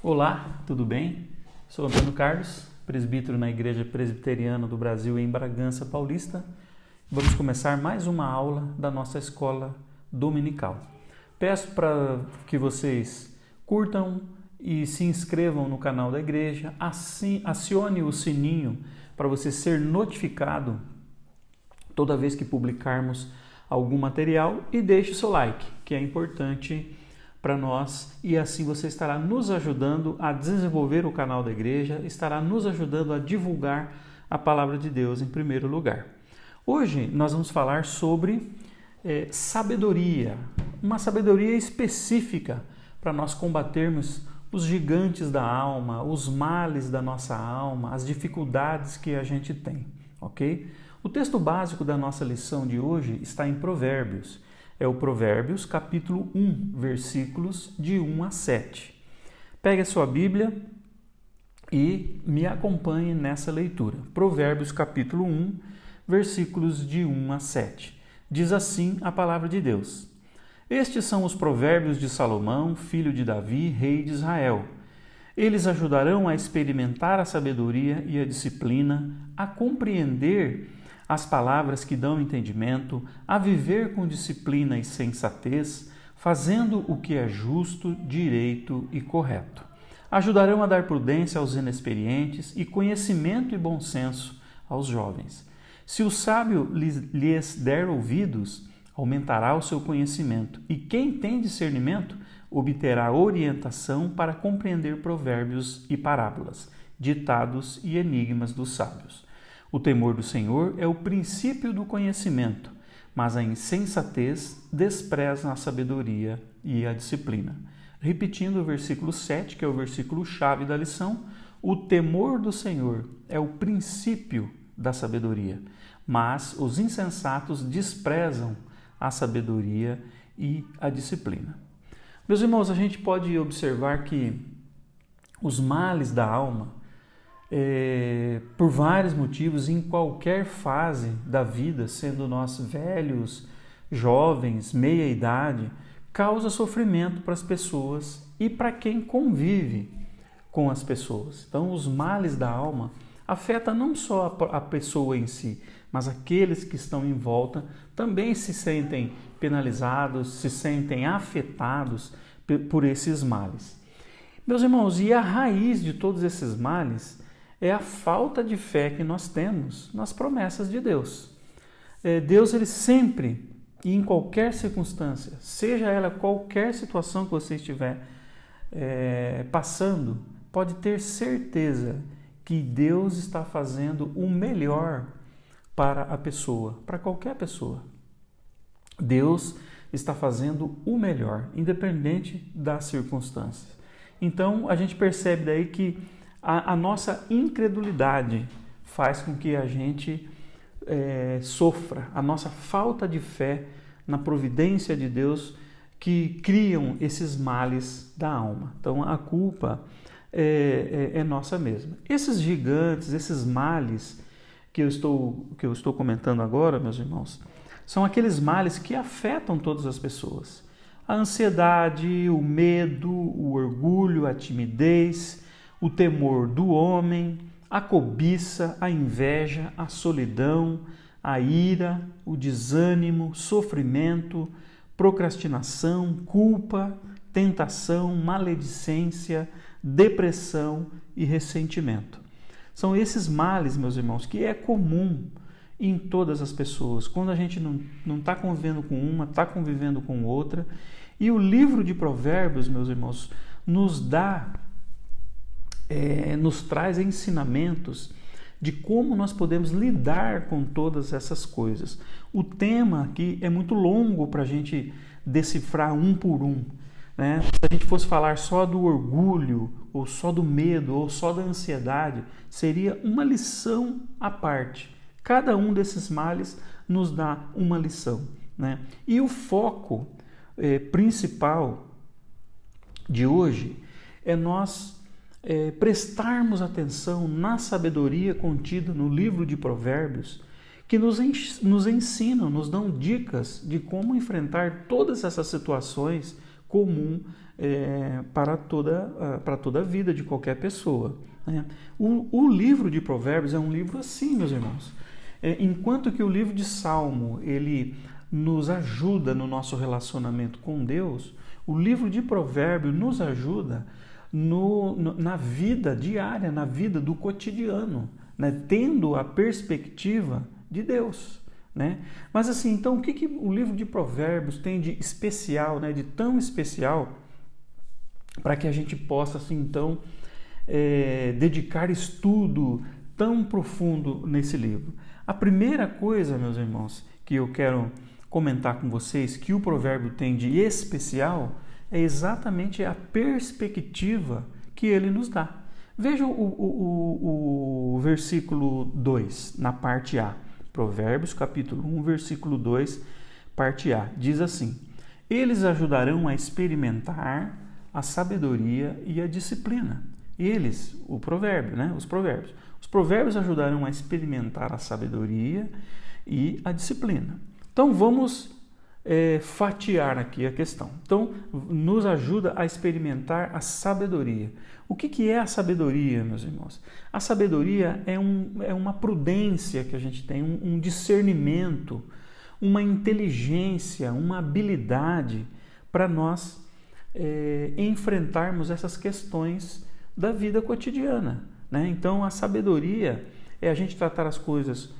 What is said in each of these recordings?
Olá, tudo bem? Sou Antônio Carlos, presbítero na Igreja Presbiteriana do Brasil em Bragança Paulista. Vamos começar mais uma aula da nossa escola dominical. Peço para que vocês curtam e se inscrevam no canal da igreja, assim, acione o sininho para você ser notificado toda vez que publicarmos algum material e deixe o seu like, que é importante para nós, e assim você estará nos ajudando a desenvolver o canal da igreja, estará nos ajudando a divulgar a palavra de Deus em primeiro lugar. Hoje nós vamos falar sobre sabedoria, uma sabedoria específica para nós combatermos os gigantes da alma, os males da nossa alma, as dificuldades que a gente tem, ok? O texto básico da nossa lição de hoje está em Provérbios. É o Provérbios, capítulo 1, versículos de 1 a 7. Pegue a sua Bíblia e me acompanhe nessa leitura. Provérbios, capítulo 1, versículos de 1 a 7. Diz assim a palavra de Deus: Estes são os provérbios de Salomão, filho de Davi, rei de Israel. Eles ajudarão a experimentar a sabedoria e a disciplina, a compreender as palavras que dão entendimento, a viver com disciplina e sensatez, fazendo o que é justo, direito e correto. Ajudarão a dar prudência aos inexperientes e conhecimento e bom senso aos jovens. Se o sábio lhes der ouvidos, aumentará o seu conhecimento, e quem tem discernimento obterá orientação para compreender provérbios e parábolas, ditados e enigmas dos sábios. O temor do Senhor é o princípio do conhecimento, mas a insensatez despreza a sabedoria e a disciplina. Repetindo o versículo 7, que é o versículo-chave da lição, o temor do Senhor é o princípio da sabedoria, mas os insensatos desprezam a sabedoria e a disciplina. Meus irmãos, a gente pode observar que os males da alma, por vários motivos, em qualquer fase da vida, sendo nós velhos, jovens, meia-idade, causa sofrimento para as pessoas e para quem convive com as pessoas. Então, os males da alma afetam não só a pessoa em si, mas aqueles que estão em volta também se sentem penalizados, se sentem afetados por esses males. Meus irmãos, e a raiz de todos esses males é a falta de fé que nós temos nas promessas de Deus. Deus, ele sempre e em qualquer circunstância, seja ela qualquer situação que você estiver passando, pode ter certeza que Deus está fazendo o melhor para a pessoa, para qualquer pessoa. Deus está fazendo o melhor, independente das circunstâncias. Então, a gente percebe daí que a nossa incredulidade faz com que a gente sofra, a nossa falta de fé na providência de Deus que criam esses males da alma. Então a culpa é nossa mesma. Esses gigantes, esses males que eu estou comentando agora, meus irmãos, são aqueles males que afetam todas as pessoas. A ansiedade, o medo, o orgulho, a timidez, o temor do homem, a cobiça, a inveja, a solidão, a ira, o desânimo, sofrimento, procrastinação, culpa, tentação, maledicência, depressão e ressentimento. São esses males, meus irmãos, que é comum em todas as pessoas, quando a gente não está convivendo com uma, está convivendo com outra. E o livro de Provérbios, meus irmãos, nos traz ensinamentos de como nós podemos lidar com todas essas coisas. O tema aqui é muito longo para a gente decifrar um por um, né? Se a gente fosse falar só do orgulho, ou só do medo, ou só da ansiedade, seria uma lição à parte. Cada um desses males nos dá uma lição, né? E o foco principal de hoje é nós prestarmos atenção na sabedoria contida no livro de Provérbios, que nos ensinam, nos dão dicas de como enfrentar todas essas situações comum para toda a vida de qualquer pessoa, né? O livro de Provérbios é um livro assim, meus irmãos. Enquanto que o livro de Salmo, ele nos ajuda no nosso relacionamento com Deus, o livro de Provérbios nos ajuda na vida diária, na vida do cotidiano, né? Tendo a perspectiva de Deus, né? Mas assim, então o que o livro de Provérbios tem de especial, né? De tão especial, para que a gente possa assim, então, dedicar estudo tão profundo nesse livro? A primeira coisa, meus irmãos, que eu quero comentar com vocês, que o provérbio tem de especial, é exatamente a perspectiva que ele nos dá. Veja o versículo 2, na parte A. Provérbios, capítulo 1, versículo 2, parte A. Diz assim: eles ajudarão a experimentar a sabedoria e a disciplina. Eles, o provérbio, né? Os provérbios. Os provérbios ajudarão a experimentar a sabedoria e a disciplina. Então vamos fatiar aqui a questão. Então, nos ajuda a experimentar a sabedoria. O que é a sabedoria, meus irmãos? A sabedoria é uma prudência que a gente tem, um discernimento, uma inteligência, uma habilidade para nós enfrentarmos essas questões da vida cotidiana, né? Então, a sabedoria é a gente tratar as coisas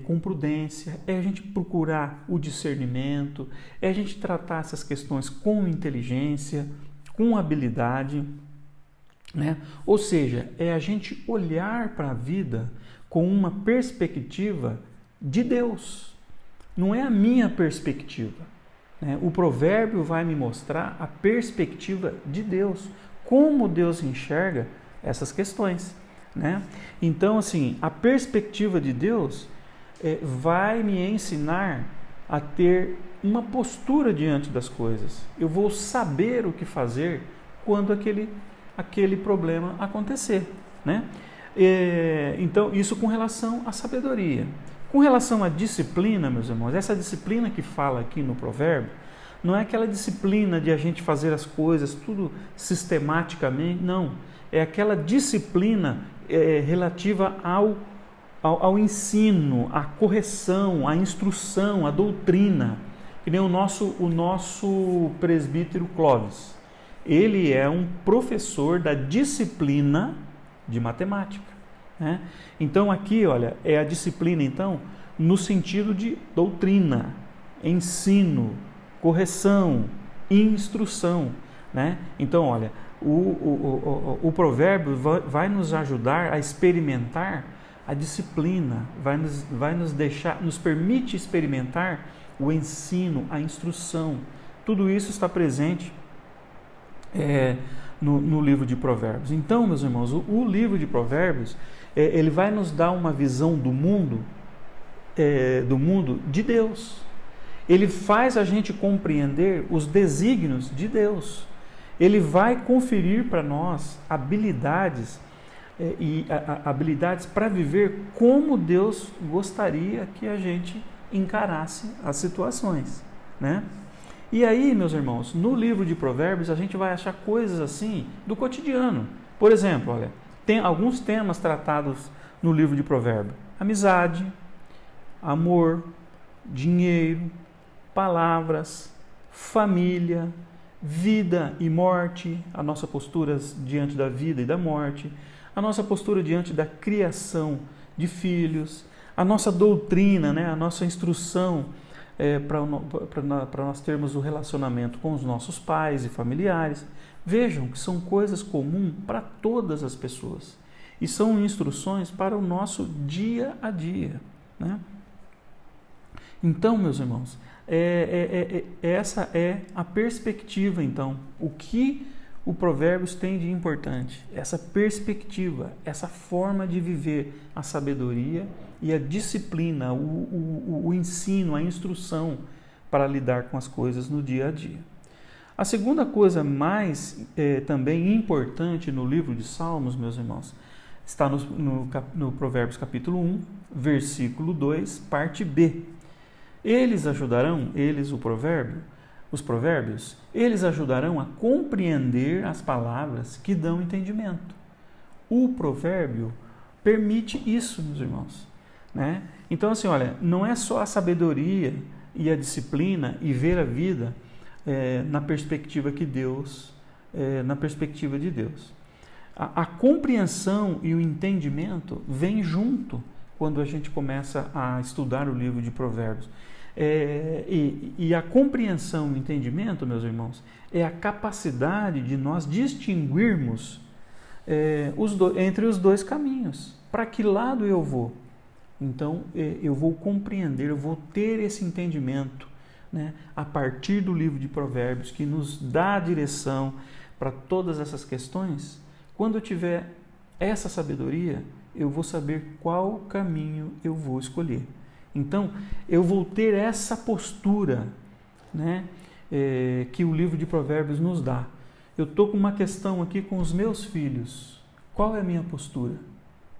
com prudência, é a gente procurar o discernimento, é a gente tratar essas questões com inteligência, com habilidade, né? Ou seja, é a gente olhar para a vida com uma perspectiva de Deus, não é a minha perspectiva, né? O provérbio vai me mostrar a perspectiva de Deus, como Deus enxerga essas questões, né? Então, assim, a perspectiva de Deus vai me ensinar a ter uma postura diante das coisas. Eu vou saber o que fazer quando aquele problema acontecer, né? Então, isso com relação à sabedoria. Com relação à disciplina, meus irmãos, essa disciplina que fala aqui no provérbio, não é aquela disciplina de a gente fazer as coisas tudo sistematicamente, não. É aquela disciplina relativa ao ensino, à correção, à instrução, à doutrina, que nem o nosso presbítero Clóvis. Ele é um professor da disciplina de matemática, né? Então aqui, olha, é a disciplina, então, no sentido de doutrina, ensino, correção, instrução, né? Então, olha, o provérbio vai nos ajudar a experimentar a disciplina, nos permite experimentar o ensino, a instrução. Tudo isso está presente no livro de Provérbios. Então, meus irmãos, o livro de Provérbios, ele vai nos dar uma visão do mundo de Deus. Ele faz a gente compreender os desígnios de Deus. Ele vai conferir para nós habilidades para viver como Deus gostaria que a gente encarasse as situações, né? E aí, meus irmãos, no livro de Provérbios a gente vai achar coisas assim do cotidiano. Por exemplo, olha, tem alguns temas tratados no livro de Provérbios: amizade, amor, dinheiro, palavras, família, vida e morte, a nossa postura diante da vida e da morte, a nossa postura diante da criação de filhos, a nossa doutrina, né? A nossa instrução para nós termos o relacionamento com os nossos pais e familiares. Vejam que são coisas comuns para todas as pessoas e são instruções para o nosso dia a dia, né? Então, meus irmãos, essa é a perspectiva, então, o que o Provérbios tem de importante, essa perspectiva, essa forma de viver a sabedoria e a disciplina, o ensino, a instrução para lidar com as coisas no dia a dia. A segunda coisa mais também importante no livro de Salmos, meus irmãos, está no Provérbios capítulo 1, versículo 2, parte B. Eles ajudarão, o provérbio, os provérbios, eles ajudarão a compreender as palavras que dão entendimento. O provérbio permite isso, meus irmãos, né? Então, assim, olha, não é só a sabedoria e a disciplina e ver a vida na perspectiva de Deus. A compreensão e o entendimento vem junto quando a gente começa a estudar o livro de Provérbios. E a compreensão e o entendimento, meus irmãos, é a capacidade de nós distinguirmos entre os dois caminhos. Para que lado eu vou? Então, eu vou compreender, eu vou ter esse entendimento, né, a partir do livro de Provérbios, que nos dá a direção para todas essas questões. Quando eu tiver essa sabedoria, eu vou saber qual caminho eu vou escolher. Então, eu vou ter essa postura, né, que o livro de Provérbios nos dá. Eu estou com uma questão aqui com os meus filhos. Qual é a minha postura?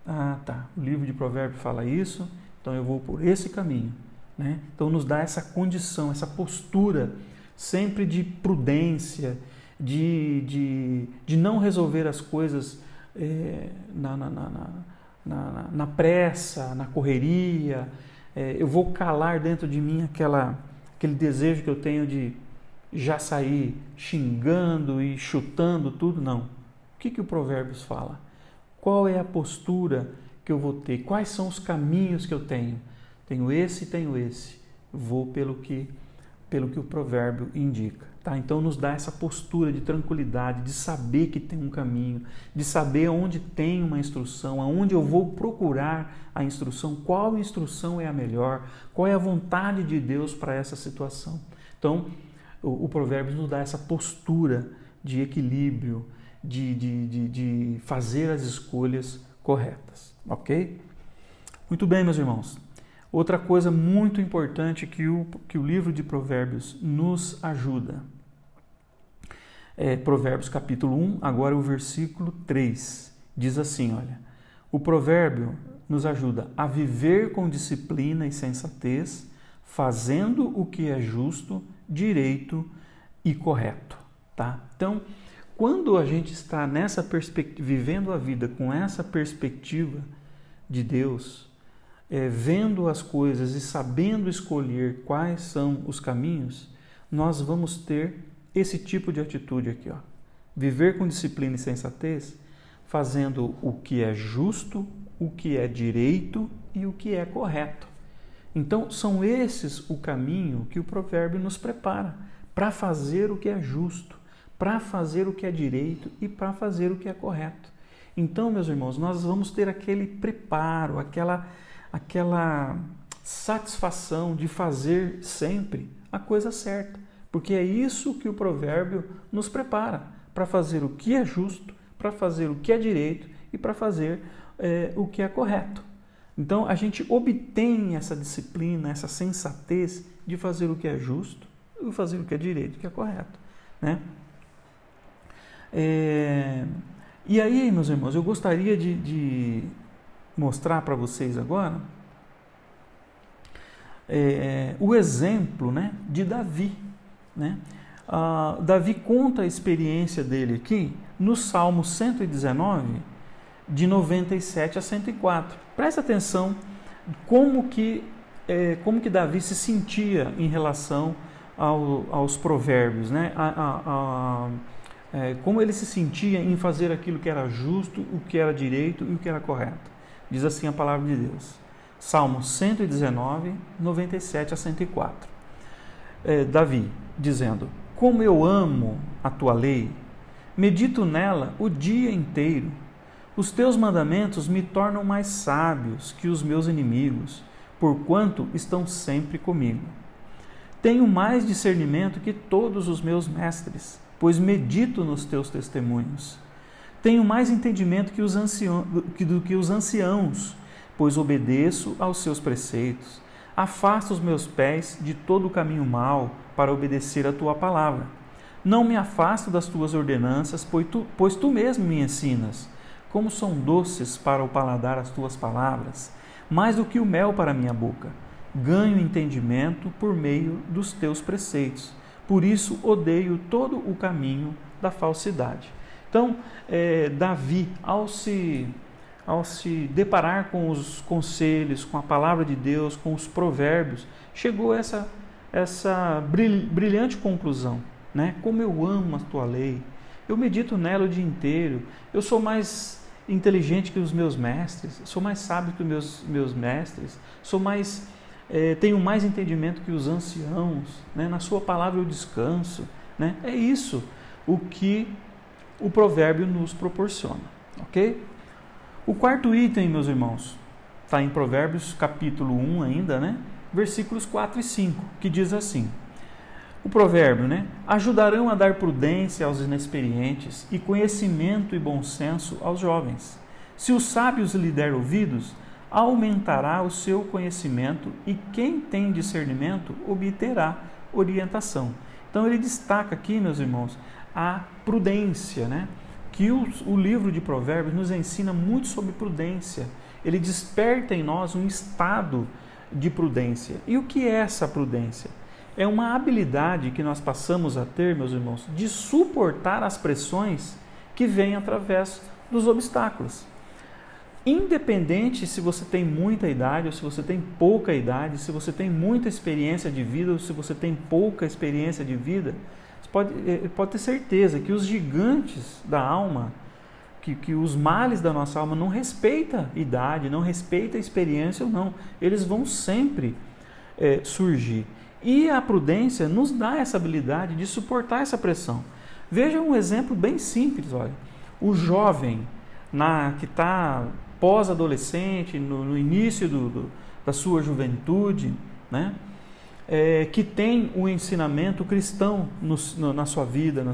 Ah, tá. O livro de Provérbios fala isso, então eu vou por esse caminho, né? Então, nos dá essa condição, essa postura sempre de prudência, de não resolver as coisas na pressa, na correria. Eu vou calar dentro de mim aquele desejo que eu tenho de já sair xingando e chutando tudo. Não. O que o Provérbios fala? Qual é a postura que eu vou ter? Quais são os caminhos que eu tenho? Tenho esse e tenho esse. Vou pelo que o provérbio indica. Tá? Então, nos dá essa postura de tranquilidade, de saber que tem um caminho, de saber onde tem uma instrução, aonde eu vou procurar a instrução, qual instrução é a melhor, qual é a vontade de Deus para essa situação. Então, o provérbio nos dá essa postura de equilíbrio, de fazer as escolhas corretas. Ok? Muito bem, meus irmãos. Outra coisa muito importante que o livro de Provérbios nos ajuda. Provérbios capítulo 1, agora o versículo 3. Diz assim, olha, o provérbio nos ajuda a viver com disciplina e sensatez, fazendo o que é justo, direito e correto. Tá? Então, quando a gente está nessa perspectiva, vivendo a vida com essa perspectiva de Deus, vendo as coisas e sabendo escolher quais são os caminhos, nós vamos ter esse tipo de atitude aqui, ó. Viver com disciplina e sensatez, fazendo o que é justo, o que é direito e o que é correto. Então, são esses o caminho que o provérbio nos prepara para fazer o que é justo, para fazer o que é direito e para fazer o que é correto. Então, meus irmãos, nós vamos ter aquele preparo, aquela satisfação de fazer sempre a coisa certa, porque é isso que o provérbio nos prepara, para fazer o que é justo, para fazer o que é direito e para fazer o que é correto. Então, a gente obtém essa disciplina, essa sensatez de fazer o que é justo e fazer o que é direito, o que é correto, né? E aí, meus irmãos, eu gostaria de mostrar para vocês agora o exemplo, né, de Davi. Né? Davi conta a experiência dele aqui no Salmo 119, de 97 a 104. Presta atenção como que Davi se sentia em relação aos provérbios, né? Como ele se sentia em fazer aquilo que era justo, o que era direito e o que era correto. Diz assim a palavra de Deus. Salmo 119, 97 a 104. Davi, dizendo: como eu amo a tua lei, medito nela o dia inteiro. Os teus mandamentos me tornam mais sábios que os meus inimigos, porquanto estão sempre comigo. Tenho mais discernimento que todos os meus mestres, pois medito nos teus testemunhos. Tenho mais entendimento do que os anciãos, pois obedeço aos seus preceitos. Afasta os meus pés de todo o caminho mau para obedecer a tua palavra. Não me afasto das tuas ordenanças, pois tu mesmo me ensinas. Como são doces para o paladar as tuas palavras, mais do que o mel para a minha boca. Ganho entendimento por meio dos teus preceitos. Por isso odeio todo o caminho da falsidade. Então, Davi, ao se deparar com os conselhos, com a palavra de Deus, com os provérbios, chegou a essa brilhante conclusão, né? Como eu amo a tua lei, eu medito nela o dia inteiro, eu sou mais inteligente que os meus mestres, sou mais sábio que os meus mestres, tenho mais entendimento que os anciãos, né? Na sua palavra eu descanso, né? É isso o que o provérbio nos proporciona, ok? O quarto item, meus irmãos, está em Provérbios capítulo 1 ainda, né? Versículos 4 e 5, que diz assim: o provérbio, né? Ajudarão a dar prudência aos inexperientes e conhecimento e bom senso aos jovens. Se os sábios lhe der ouvidos, aumentará o seu conhecimento e quem tem discernimento obterá orientação. Então ele destaca aqui, meus irmãos, a prudência, né? Que o livro de Provérbios nos ensina muito sobre prudência. Ele desperta em nós um estado de prudência. E o que é essa prudência? É uma habilidade que nós passamos a ter, meus irmãos, de suportar as pressões que vêm através dos obstáculos. Independente se você tem muita idade ou se você tem pouca idade, se você tem muita experiência de vida ou se você tem pouca experiência de vida, você pode ter certeza que os gigantes da alma, que os males da nossa alma não respeitam idade, não respeitam experiência ou não. Eles vão sempre surgir. E a prudência nos dá essa habilidade de suportar essa pressão. Veja um exemplo bem simples, olha. O jovem que está pós-adolescente, no início da sua juventude, né? Que tem o ensinamento cristão na sua vida,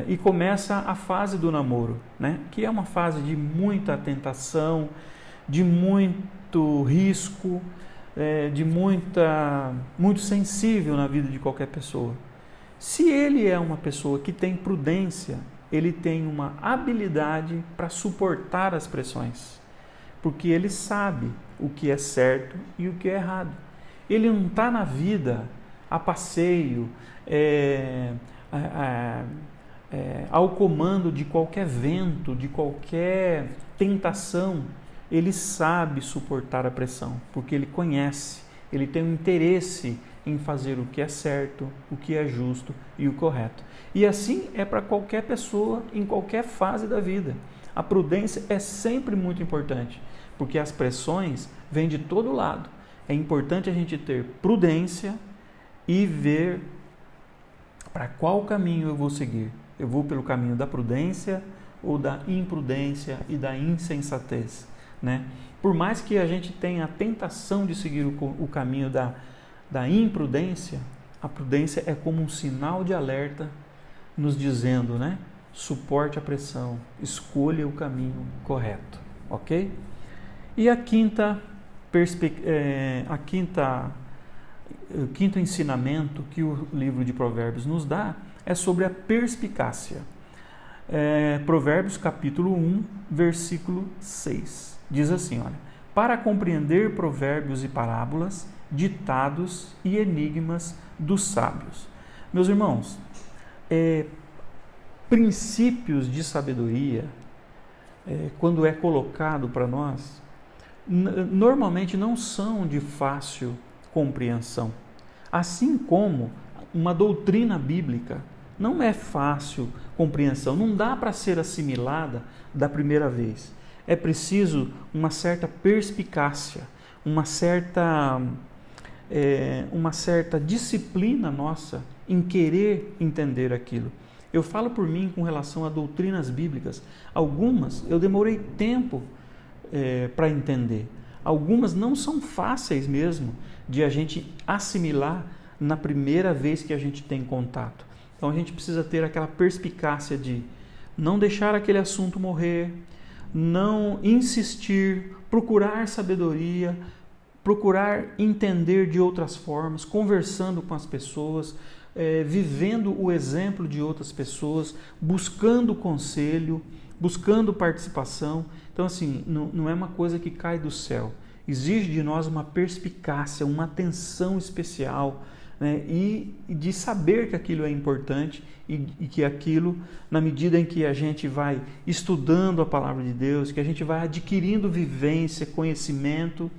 e começa a fase do namoro, né? Que é uma fase de muita tentação, de muito risco, muito sensível na vida de qualquer pessoa. Se ele é uma pessoa que tem prudência, ele tem uma habilidade para suportar as pressões, porque ele sabe o que é certo e o que é errado. Ele não está na vida a passeio, ao comando de qualquer vento, de qualquer tentação. Ele sabe suportar a pressão, porque ele conhece, ele tem um interesse em fazer o que é certo, o que é justo e o correto. E assim é para qualquer pessoa, em qualquer fase da vida. A prudência é sempre muito importante, porque as pressões vêm de todo lado. É importante a gente ter prudência e ver para qual caminho eu vou seguir. Eu vou pelo caminho da prudência ou da imprudência e da insensatez, né? Por mais que a gente tenha a tentação de seguir o caminho da imprudência, a prudência é como um sinal de alerta nos dizendo, né? Suporte a pressão, escolha o caminho correto, ok? E o quinto ensinamento que o livro de Provérbios nos dá é sobre a perspicácia. Provérbios capítulo 1, versículo 6. Diz assim, olha: para compreender provérbios e parábolas, ditados e enigmas dos sábios. Meus irmãos, princípios de sabedoria, quando é colocado para nós, normalmente não são de fácil compreensão. Assim como uma doutrina bíblica não é fácil compreensão, não dá para ser assimilada da primeira vez. É preciso uma certa perspicácia, uma certa disciplina nossa em querer entender aquilo. Eu falo por mim com relação a doutrinas bíblicas. Algumas eu demorei tempo para entender. Algumas não são fáceis mesmo de a gente assimilar na primeira vez que a gente tem contato. Então a gente precisa ter aquela perspicácia de não deixar aquele assunto morrer, não insistir, procurar sabedoria, procurar entender de outras formas, conversando com as pessoas, vivendo o exemplo de outras pessoas, buscando conselho, buscando participação. Então, assim, não é uma coisa que cai do céu. Exige de nós uma perspicácia, uma atenção especial, né? E de saber que aquilo é importante e que aquilo, na medida em que a gente vai estudando a palavra de Deus, que a gente vai adquirindo vivência, conhecimento,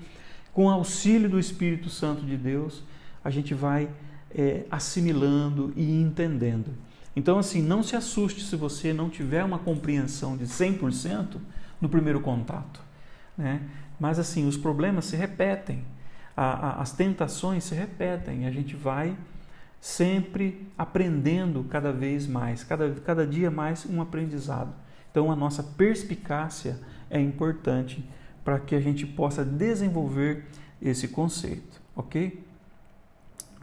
com o auxílio do Espírito Santo de Deus, a gente vai assimilando e entendendo. Então, assim, não se assuste se você não tiver uma compreensão de 100% no primeiro contato, né? Mas, assim, os problemas se repetem, as tentações se repetem, e a gente vai sempre aprendendo cada vez mais, cada dia mais um aprendizado. Então, a nossa perspicácia é importante para que a gente possa desenvolver esse conceito, ok?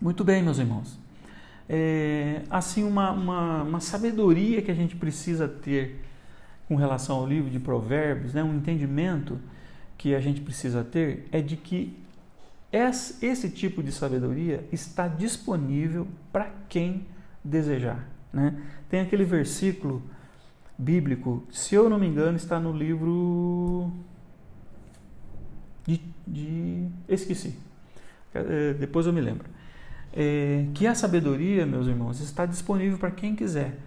Muito bem, meus irmãos. Assim, uma sabedoria que a gente precisa ter com relação ao livro de Provérbios, né? Um entendimento que a gente precisa ter é de que esse tipo de sabedoria está disponível para quem desejar, né? Tem aquele versículo bíblico, se eu não me engano, está no livro esqueci, depois eu me lembro, que a sabedoria, meus irmãos, está disponível para quem quiser.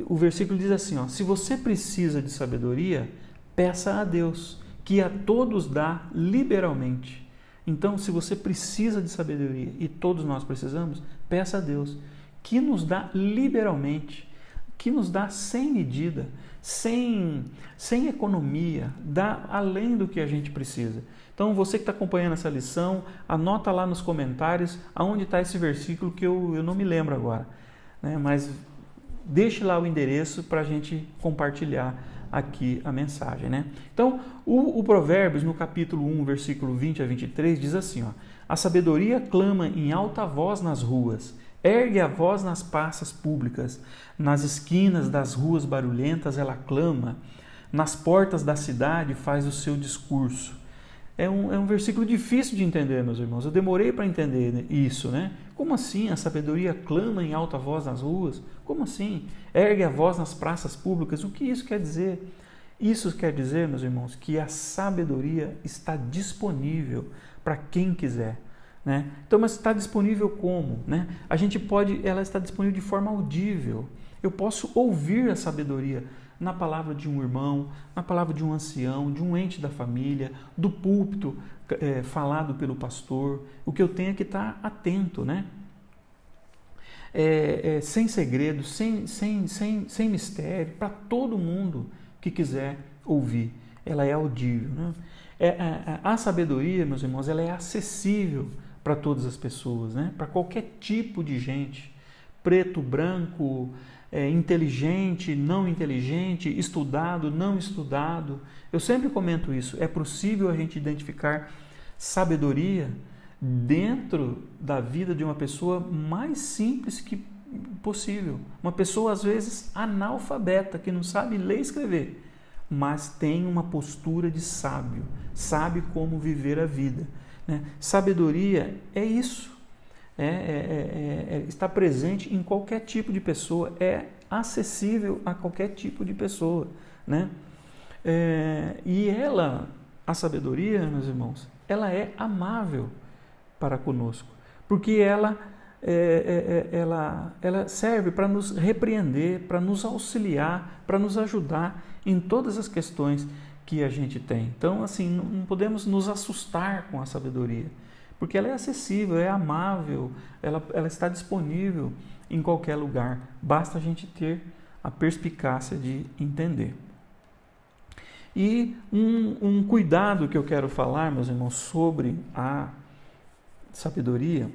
O versículo diz assim, ó, se você precisa de sabedoria, peça a Deus, que a todos dá liberalmente. Então, se você precisa de sabedoria, e todos nós precisamos, peça a Deus, que nos dá liberalmente, que nos dá sem medida, sem economia, dá além do que a gente precisa. Então, você que está acompanhando essa lição, anota lá nos comentários aonde está esse versículo que eu não me lembro agora, né? Mas deixe lá o endereço para a gente compartilhar aqui a mensagem, né? Então, o Provérbios, no capítulo 1, versículo 20 a 23, diz assim, ó, a sabedoria clama em alta voz nas ruas, ergue a voz nas praças públicas, nas esquinas das ruas barulhentas ela clama, nas portas da cidade faz o seu discurso. É um versículo difícil de entender, meus irmãos. Eu demorei para entender isso, né? Como assim a sabedoria clama em alta voz nas ruas? Como assim? Ergue a voz nas praças públicas. O que isso quer dizer? Isso quer dizer, meus irmãos, que a sabedoria está disponível para quem quiser, né? Então, mas está disponível como, né? Ela está disponível de forma audível. Eu posso ouvir a sabedoria na palavra de um irmão, na palavra de um ancião, de um ente da família, do púlpito falado pelo pastor. O que eu tenho é que estar atento, né? Sem segredo, sem mistério, para todo mundo que quiser ouvir. Ela é audível, né? A sabedoria, meus irmãos, ela é acessível para todas as pessoas, né? Para qualquer tipo de gente, preto, branco, inteligente, não inteligente, estudado, não estudado. Eu sempre comento isso. É possível a gente identificar sabedoria dentro da vida de uma pessoa mais simples que possível. Uma pessoa, às vezes, analfabeta, que não sabe ler e escrever, mas tem uma postura de sábio, sabe como viver a vida, né? Sabedoria é isso. Está presente em qualquer tipo de pessoa, é acessível a qualquer tipo de pessoa, né? E a sabedoria, meus irmãos, ela é amável para conosco, porque ela serve para nos repreender, para nos auxiliar, para nos ajudar em todas as questões que a gente tem. Então, assim, não podemos nos assustar com a sabedoria, porque ela é acessível, é amável, ela está disponível em qualquer lugar. Basta a gente ter a perspicácia de entender. E um cuidado que eu quero falar, meus irmãos, sobre a sabedoria,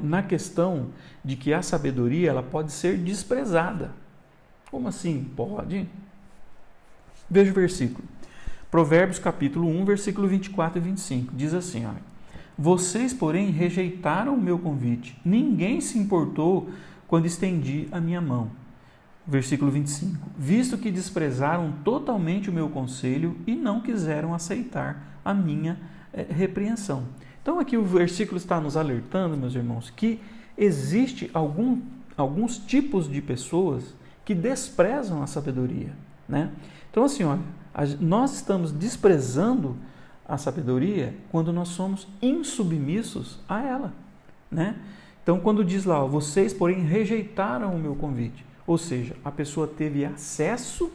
na questão de que a sabedoria ela pode ser desprezada. Como assim? Pode. Veja o versículo. Provérbios capítulo 1, versículo 24 e 25. Diz assim, olha, vocês, porém, rejeitaram o meu convite. Ninguém se importou quando estendi a minha mão. Versículo 25. Visto que desprezaram totalmente o meu conselho e não quiseram aceitar a minha repreensão. Então aqui o versículo está nos alertando, meus irmãos, que existe alguns tipos de pessoas que desprezam a sabedoria, né? Então assim, olha, nós estamos desprezando a sabedoria quando nós somos insubmissos a ela. né? Então, quando diz lá, ó, vocês, porém, rejeitaram o meu convite, ou seja, a pessoa teve acesso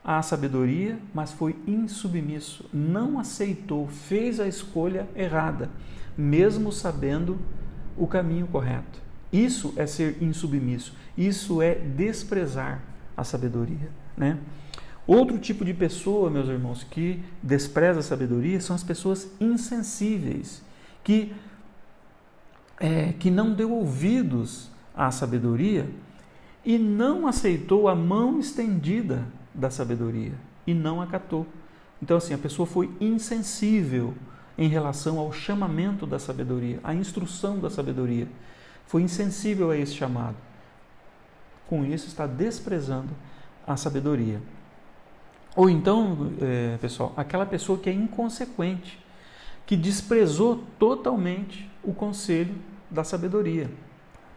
à sabedoria, mas foi insubmisso, não aceitou, fez a escolha errada, mesmo sabendo o caminho correto. Isso é ser insubmisso, isso é desprezar a sabedoria, né? Outro tipo de pessoa, meus irmãos, que despreza a sabedoria são as pessoas insensíveis, que não deu ouvidos à sabedoria e não aceitou a mão estendida da sabedoria e não acatou. Então, assim, a pessoa foi insensível em relação ao chamamento da sabedoria, à instrução da sabedoria. Foi insensível a esse chamado. Com isso, está desprezando a sabedoria. Ou então, pessoal, aquela pessoa que é inconsequente, que desprezou totalmente o conselho da sabedoria.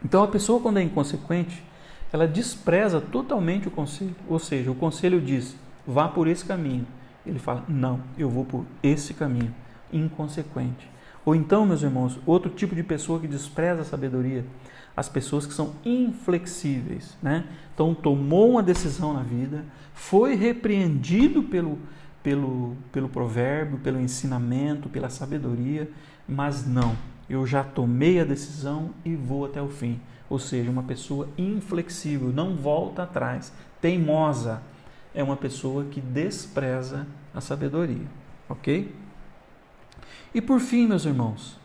Então, a pessoa, quando é inconsequente, ela despreza totalmente o conselho. Ou seja, o conselho diz, vá por esse caminho. Ele fala, não, eu vou por esse caminho. Inconsequente. Ou então, meus irmãos, outro tipo de pessoa que despreza a sabedoria, as pessoas que são inflexíveis, né? Então, tomou uma decisão na vida, foi repreendido pelo provérbio, pelo ensinamento, pela sabedoria, mas não, eu já tomei a decisão e vou até o fim. Ou seja, uma pessoa inflexível, não volta atrás, teimosa, é uma pessoa que despreza a sabedoria, ok? E por fim, meus irmãos,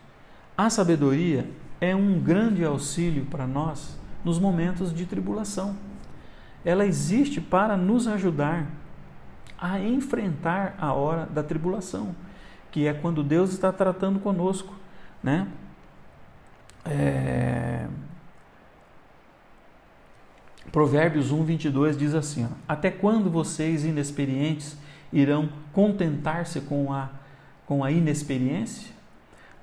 a sabedoria é um grande auxílio para nós nos momentos de tribulação. Ela existe para nos ajudar a enfrentar a hora da tribulação, que é quando Deus está tratando conosco, né? Provérbios 1:22 diz assim, ó, até quando vocês inexperientes irão contentar-se com a inexperiência?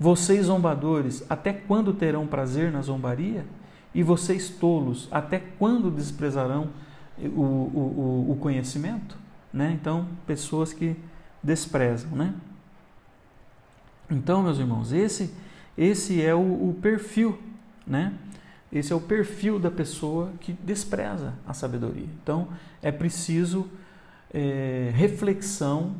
Vocês zombadores, até quando terão prazer na zombaria? E vocês tolos, até quando desprezarão o conhecimento? Né? Então, pessoas que desprezam, né? Então, meus irmãos, esse é o perfil, né? Esse é o perfil da pessoa que despreza a sabedoria. Então, é preciso reflexão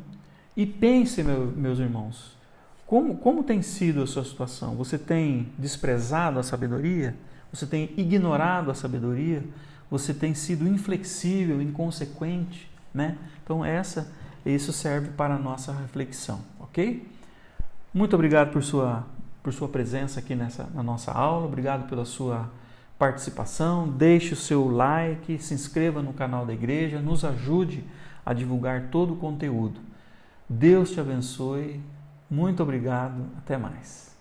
e pense, meus irmãos, como tem sido a sua situação? Você tem desprezado a sabedoria? Você tem ignorado a sabedoria? Você tem sido inflexível, inconsequente, né? Então, isso serve para a nossa reflexão, ok? Muito obrigado por sua presença aqui na nossa aula, obrigado pela sua participação, deixe o seu like, se inscreva no canal da igreja, nos ajude a divulgar todo o conteúdo. Deus te abençoe, muito obrigado, até mais.